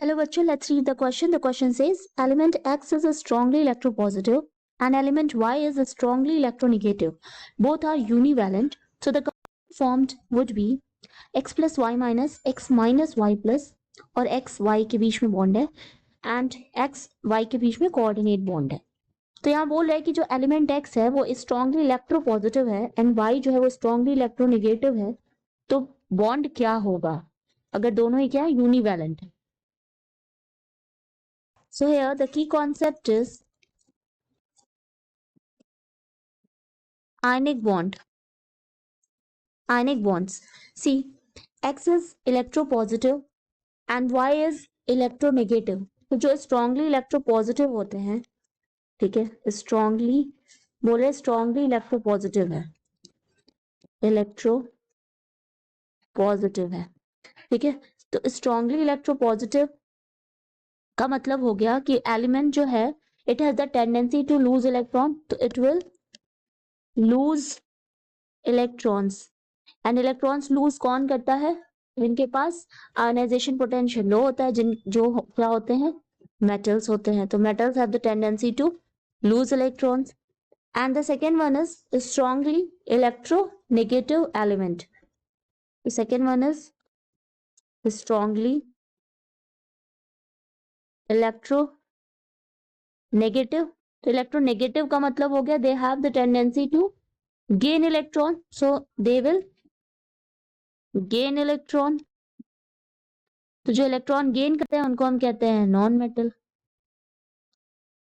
Hello, bachcho. Let's read the question. The question says element X is a strongly electropositive and element Y is a strongly electronegative. Both are univalent. So the formed would be x plus y minus y plus और x y के बीच में bond है and x y के बीच में coordinate bond है. तो यहाँ बोल रहा है कि जो एलिमेंट x है वो स्ट्रांगली इलेक्ट्रोपॉजिटिव है एंड y जो है वो स्ट्रांगली इलेक्ट्रोनेगेटिव है. तो बॉन्ड क्या होगा अगर दोनों ही क्या है यूनिवैलेंट है. So here the key concept is ionic bond. Ionic bonds. See, X is electropositive and Y is electronegative. तो जो strongly electropositive होते हैं, ठीक है, strongly बोले strongly electropositive है, electropositive है, ठीक है. तो strongly electropositive का मतलब हो गया कि एलिमेंट जो है it has the tendency to lose electron, तो it will lose electrons. And electrons loose कौन करता है? इनके पास आयनाइजेशन पोटेंशियल लो होता है, जिन जो क्या होते हैं मेटल्स होते हैं. तो metals have the tendency to lose electrons. And the second one is strongly electronegative element. The second one is strongly electronegative. तो इलेक्ट्रोनेगेटिव का मतलब हो गया they have the tendency to gain electron, so they will gain electron. तो जो electron gain करते हैं उनको हम कहते हैं नॉन मेटल.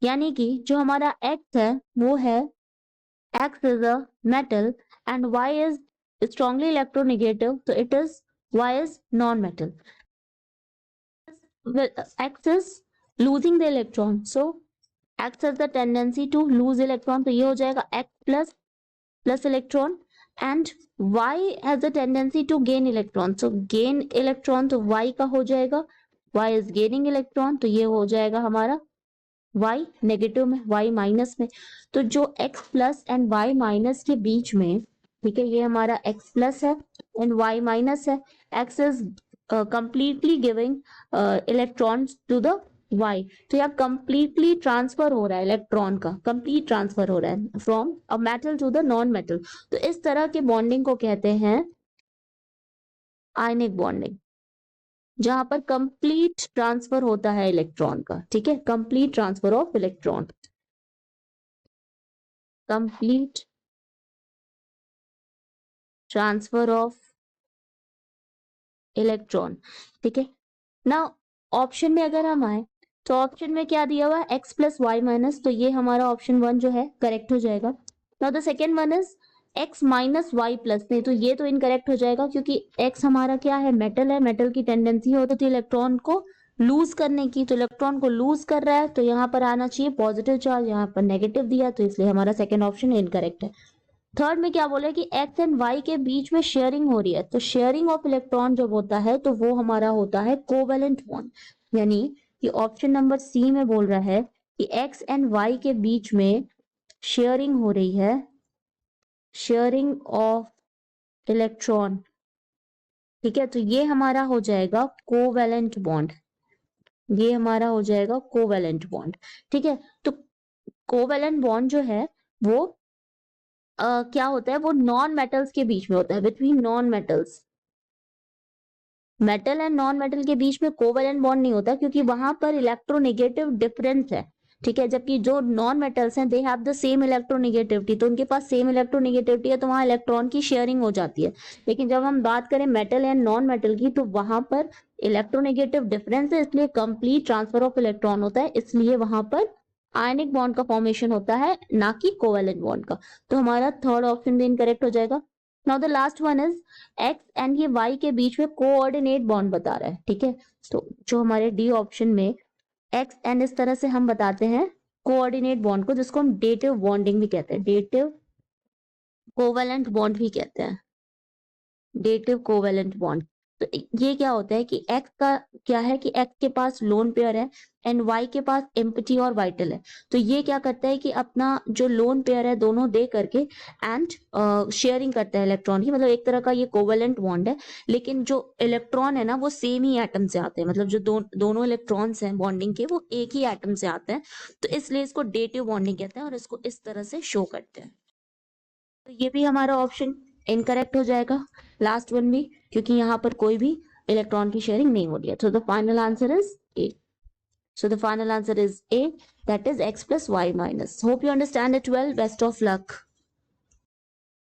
यानी कि जो हमारा X है वो है X is a metal and Y is strongly electronegative, so it is Y is non-metal. Well, X is losing the electron, so X has the tendency to lose electron, तो ये हो जाएगा X plus electron and Y has the tendency to gain electron, so gain electron तो Y का हो जाएगा Y is gaining electron, तो ये हो जाएगा हमारा y नेगेटिव में y माइनस में. तो जो x plus and y minus के बीच में, ठीक है, ये हमारा x प्लस है एंड y माइनस है. x is completely giving electrons to the y. तो यहाँ कंप्लीटली ट्रांसफर हो रहा है इलेक्ट्रॉन का, कंप्लीट ट्रांसफर हो रहा है from a metal to the non metal. तो इस तरह के बॉन्डिंग को कहते हैं आयनिक बॉन्डिंग, जहां पर कंप्लीट ट्रांसफर होता है इलेक्ट्रॉन का. ठीक है, complete transfer of electron, complete transfer of electron. ठीक है. नाउ ऑप्शन में अगर हम आए तो ऑप्शन में क्या दिया हुआ है x प्लस वाई माइनस, तो ये हमारा ऑप्शन 1 जो है करेक्ट हो जाएगा. Now the second one is x minus Y plus, नहीं तो ये तो इनकरेक्ट हो जाएगा क्योंकि x हमारा क्या है मेटल है, मेटल की टेंडेंसी होती थी इलेक्ट्रॉन को लूज करने की, तो इलेक्ट्रॉन को लूज कर रहा है तो यहाँ पर आना चाहिए पॉजिटिव चार्ज, यहाँ पर नेगेटिव दिया तो इसलिए हमारा सेकेंड ऑप्शन इनकरेक्ट है. थर्ड में क्या बोला कि x एंड y के बीच में शेयरिंग हो रही है, तो शेयरिंग ऑफ इलेक्ट्रॉन जब होता है तो वो हमारा होता है कोवेलेंट बॉन्ड. यानी कि ऑप्शन नंबर सी में बोल रहा है कि x एंड y के बीच में शेयरिंग हो रही है, शेयरिंग ऑफ इलेक्ट्रॉन. ठीक है, तो ये हमारा हो जाएगा कोवेलेंट बॉन्ड, ये हमारा हो जाएगा कोवेलेंट बॉन्ड. ठीक है, तो कोवेलेंट बॉन्ड जो है वो क्या होता है, वो नॉन मेटल्स के बीच में होता है, between non metals. Metal and non metal के बीच में कोवेलेंट बॉन्ड नहीं होता क्योंकि वहां पर इलेक्ट्रोनेगेटिव डिफरेंस है. ठीक है, जबकि जो नॉन मेटल्स हैं they have the same electronegativity, तो उनके पास सेम इलेक्ट्रोनेगेटिविटी है तो वहां इलेक्ट्रॉन की शेयरिंग हो जाती है. लेकिन जब हम बात करें मेटल एंड नॉन मेटल की तो वहां पर इलेक्ट्रोनेगेटिव डिफरेंस है, इसलिए कंप्लीट ट्रांसफर ऑफ इलेक्ट्रॉन होता है, इसलिए वहां पर आयनिक बॉन्ड का फॉर्मेशन होता है, ना कि कोवेलेंट बॉन्ड का. तो हमारा थर्ड ऑप्शन भी इनकरेक्ट हो जाएगा. Now the last one is x and ये y के बीच में कोऑर्डिनेट बॉन्ड बता रहा है. ठीक है, तो जो हमारे डी ऑप्शन में x एंड इस तरह से हम बताते हैं कोऑर्डिनेट बॉन्ड को, जिसको हम डेटिव बॉन्डिंग भी कहते हैं, डेटिव कोवेलेंट बॉन्ड भी कहते हैं, डेटिव कोवेलेंट बॉन्ड. तो ये क्या होता है कि x का क्या है कि x के पास लोन पेयर है एंड y के पास एम्प्टी और वाइटल है। तो ये क्या करता है कि अपना जो लोन पेयर है दोनों दे करके एंड शेयरिंग करता है इलेक्ट्रॉन की, मतलब एक तरह का ये कोवेलेंट बॉन्ड है। लेकिन जो इलेक्ट्रॉन है ना वो सेम ही एटम से आते हैं, मतलब जो दोनों इलेक्ट्रॉन्स हैं बॉन्डिंग के वो एक ही एटम से आते हैं। तो इसलिए इसको डेटिव बॉन्डिंग कहते हैं और इसको इस तरह से शो करते हैं। तो ये भी हमारा ऑप्शन इनकरेक्ट हो जाएगा, लास्ट वन भी, क्योंकि यहाँ पर कोई भी इलेक्ट्रॉन की शेयरिंग नहीं हो रही है। So the final answer is A. So the final answer is A, that is x plus y minus. Hope you understand it well. Best of luck.